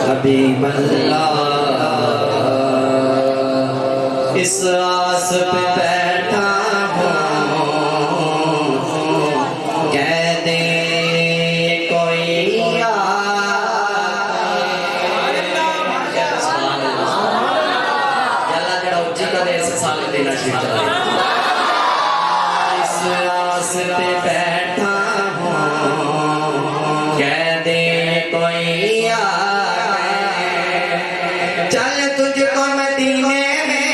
हबीब अल्लाह। इस आस पे बैठा हूँ कह दे कोई आस पे बैठा हूँ कह दे कोई चल तुझको मदीने में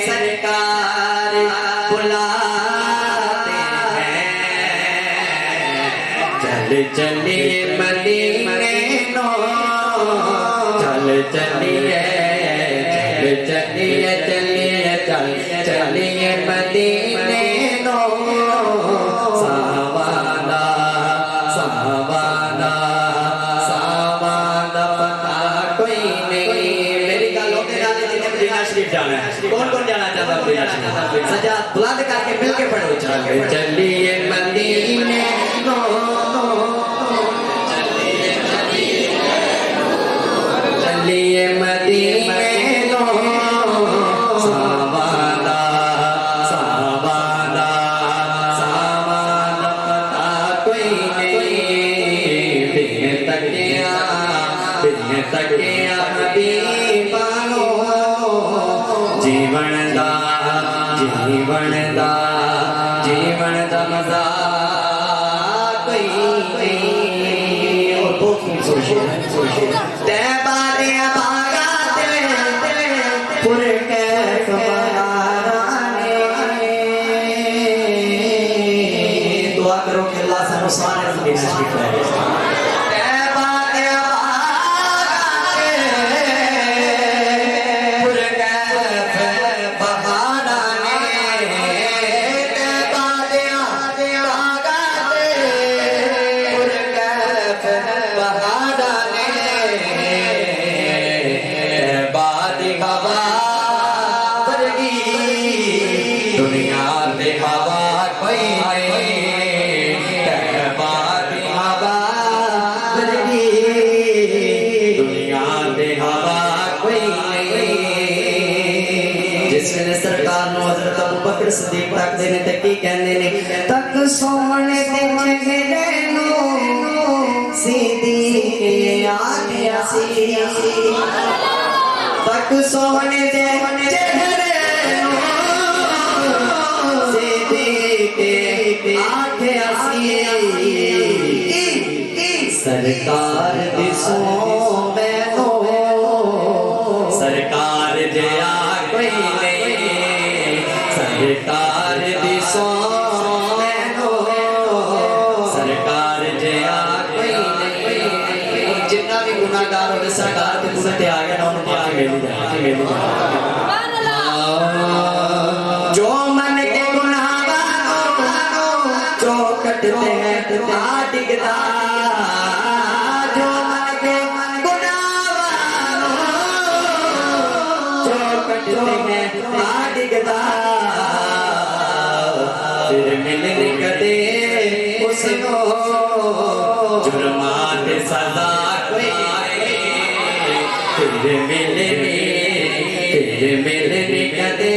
सरकार बुलाते हैं। चल चलिए मदीने नो चल चलिए चलिए चलिए चल चलिए मदीने नो सावादा सावादा सावादा पता कोई नहीं। मेरी गल होते जाने जिन्हें मदीना शरीफ जाना है कौन कौन जाना चाहता है मदीना शरीफ सजा बुलंद करके मिल के पढ़ो चल चलिए मदीने नो चलिए मदीने जीवन दा जीवन दा जीवन दा मजा कोई और बहुत खूबसूरत ते बारे भागा दिल पुर के सवाराने दुआ करो कि अल्लाह सानू सारे मदीना शरीफ ले दुनिया में हवा कोई दुनिया में हवा कोई जिसने सरकार नो हजरत अबू बकर सिद्दीक तक देने तक की कहने ने तक सोने ते चेहरे नो सीधी आंखें सी तक सोने ते चेहरे सरकार दिसो मैनो सरकार जया कोई नहीं सरकार दिसो मैनो सरकार जया कोई नहीं। जितना भी गुनाहगार हो सरकार के गुनाह आ गया ना उनको आगे मिल जो मन के गुनाह जो कटते हैं टिकता जो मन के गुनाह जो कटते हैं टिकता फिर मिलने कदे उसको जुर्मात सजा कोई फिर मिलने कदे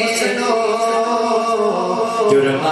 उसको जुर्मा